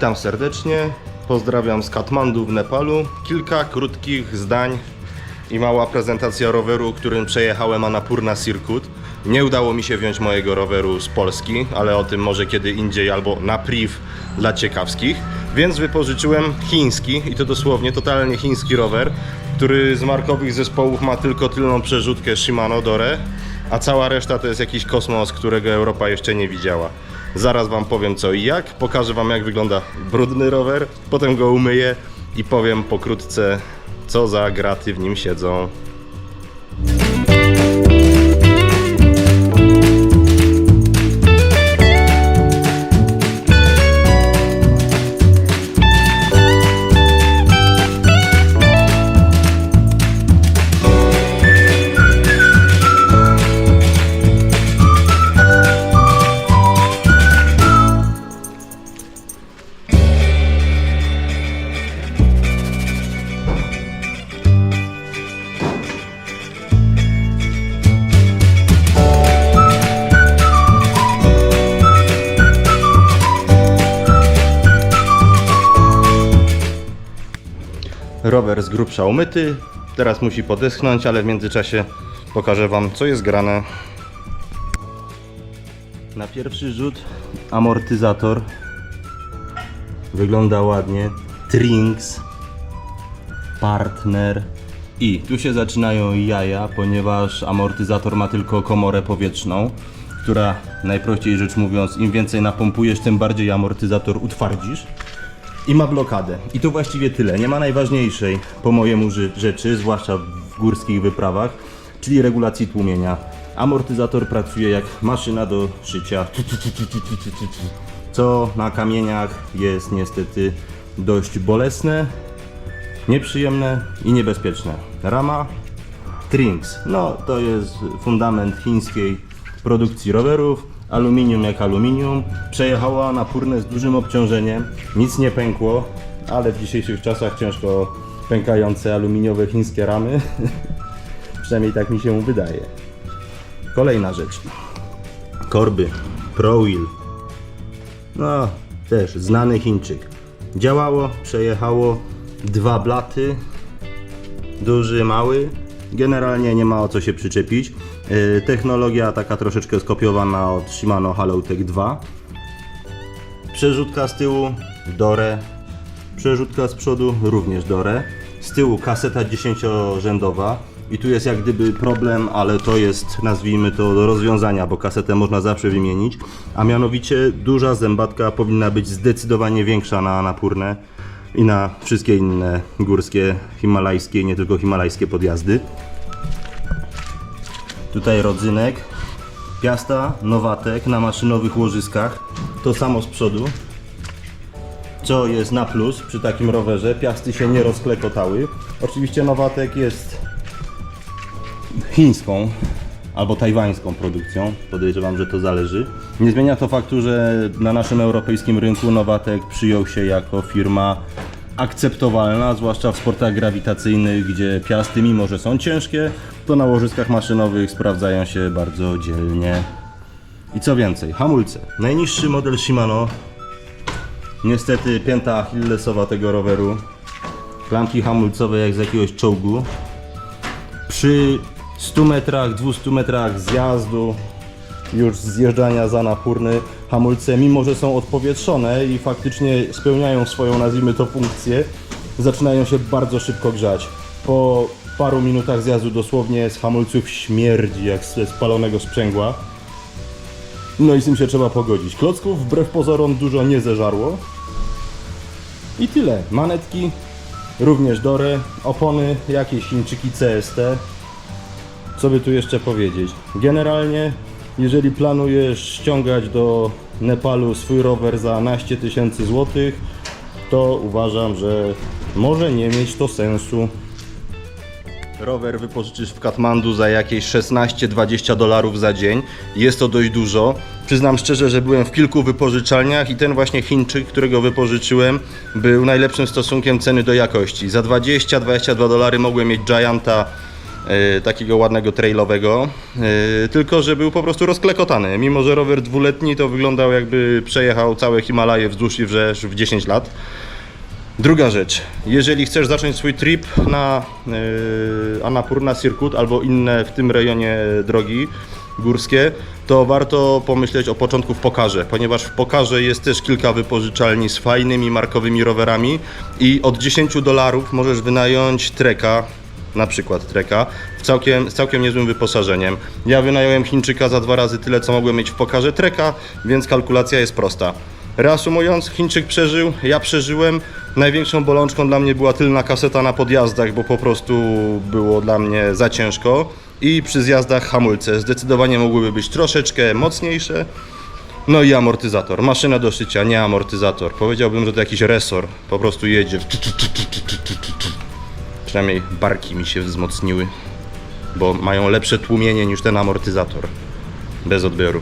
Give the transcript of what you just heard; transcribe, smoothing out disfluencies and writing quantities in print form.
Witam serdecznie, pozdrawiam z Katmandu w Nepalu. Kilka krótkich zdań i mała prezentacja roweru, którym przejechałem Annapurna Circuit. Nie udało mi się wziąć mojego roweru z Polski, ale o tym może kiedy indziej albo na priv dla ciekawskich. Więc wypożyczyłem chiński, i to dosłownie totalnie chiński rower, który z markowych zespołów ma tylko tylną przerzutkę Shimano Dore, a cała reszta to jest jakiś kosmos, którego Europa jeszcze nie widziała. Zaraz wam powiem co i jak, pokażę wam jak wygląda brudny rower, potem go umyję i powiem pokrótce co za graty w nim siedzą. Rower z grubsza umyty, teraz musi podeschnąć, ale w międzyczasie pokażę wam co jest grane. Na pierwszy rzut amortyzator wygląda ładnie, Trinks, Partner i tu się zaczynają jaja, ponieważ amortyzator ma tylko komorę powietrzną, która najprościej rzecz mówiąc im więcej napompujesz, tym bardziej amortyzator utwardzisz. I ma blokadę. I to właściwie tyle. Nie ma najważniejszej po mojemu rzeczy, zwłaszcza w górskich wyprawach, czyli regulacji tłumienia. Amortyzator pracuje jak maszyna do szycia, co na kamieniach jest niestety dość bolesne, nieprzyjemne i niebezpieczne. Rama Trinks. No to jest fundament chińskiej produkcji rowerów. Aluminium jak aluminium, przejechała Annapurnę z dużym obciążeniem, nic nie pękło, ale w dzisiejszych czasach ciężko pękające aluminiowe chińskie ramy, przynajmniej tak mi się wydaje. Kolejna rzecz, korby ProWheel, no też znany Chińczyk, działało, przejechało, dwa blaty, duży, mały. Generalnie nie ma o co się przyczepić. Technologia taka troszeczkę skopiowana od Shimano Halotech 2. Przerzutka z tyłu Dore, przerzutka z przodu również Dore. Z tyłu kaseta 10-rzędowa i tu jest jak gdyby problem, ale to jest, nazwijmy to, do rozwiązania, bo kasetę można zawsze wymienić. A mianowicie duża zębatka powinna być zdecydowanie większa na Annapurnę i na wszystkie inne górskie, himalajskie i nie tylko himalajskie podjazdy. Tutaj rodzynek, piasta, Novatek na maszynowych łożyskach, to samo z przodu, co jest na plus przy takim rowerze, piasty się nie rozklekotały. Oczywiście Novatek jest chińską albo tajwańską produkcją, podejrzewam, że to zależy. Nie zmienia to faktu, że na naszym europejskim rynku Novatek przyjął się jako firma akceptowalna, zwłaszcza w sportach grawitacyjnych, gdzie piasty, mimo że są ciężkie, to na łożyskach maszynowych sprawdzają się bardzo dzielnie. I co więcej, hamulce. Najniższy model Shimano, niestety pięta achillesowa tego roweru, klamki hamulcowe jak z jakiegoś czołgu. Przy 100 metrach, 200 metrach zjazdu, już zjeżdżania z Annapurny, hamulce, mimo że są odpowietrzone i faktycznie spełniają swoją, nazwijmy to, funkcję, zaczynają się bardzo szybko grzać. Po paru minutach zjazdu dosłownie z hamulców śmierdzi jak ze spalonego sprzęgła. No i z tym się trzeba pogodzić. Klocków wbrew pozorom dużo nie zeżarło. I tyle. Manetki również Dore, opony jakieś Chińczyki CST. Co by tu jeszcze powiedzieć? Generalnie, jeżeli planujesz ściągać do Nepalu swój rower za naście tysięcy złotych, to uważam, że może nie mieć to sensu. Rower wypożyczysz w Katmandu za jakieś 16-20 dolarów za dzień. Jest to dość dużo. Przyznam szczerze, że byłem w kilku wypożyczalniach i ten właśnie Chińczyk, którego wypożyczyłem, był najlepszym stosunkiem ceny do jakości. Za 20-22 dolary mogłem mieć Gianta takiego ładnego trailowego, tylko że był po prostu rozklekotany. Mimo że rower dwuletni, to wyglądał jakby przejechał całe Himalaje wzdłuż i wszerz w 10 lat. Druga rzecz, jeżeli chcesz zacząć swój trip na Annapurna Circuit albo inne w tym rejonie drogi górskie, to warto pomyśleć o początku w Pokarze, ponieważ w Pokarze jest też kilka wypożyczalni z fajnymi markowymi rowerami i od $10 możesz wynająć Treka, na przykład Treka, z całkiem niezłym wyposażeniem. Ja wynająłem Chińczyka za 2 razy tyle, co mogłem mieć w Pokarze Treka, więc kalkulacja jest prosta. Reasumując, Chińczyk przeżył, ja przeżyłem. Największą bolączką dla mnie była tylna kaseta na podjazdach, bo po prostu było dla mnie za ciężko. I przy zjazdach hamulce zdecydowanie mogłyby być troszeczkę mocniejsze. No i amortyzator. Maszyna do szycia, nie amortyzator. Powiedziałbym, że to jakiś resor. Po prostu jedzie. Przynajmniej barki mi się wzmocniły, bo mają lepsze tłumienie niż ten amortyzator. Bez odbioru.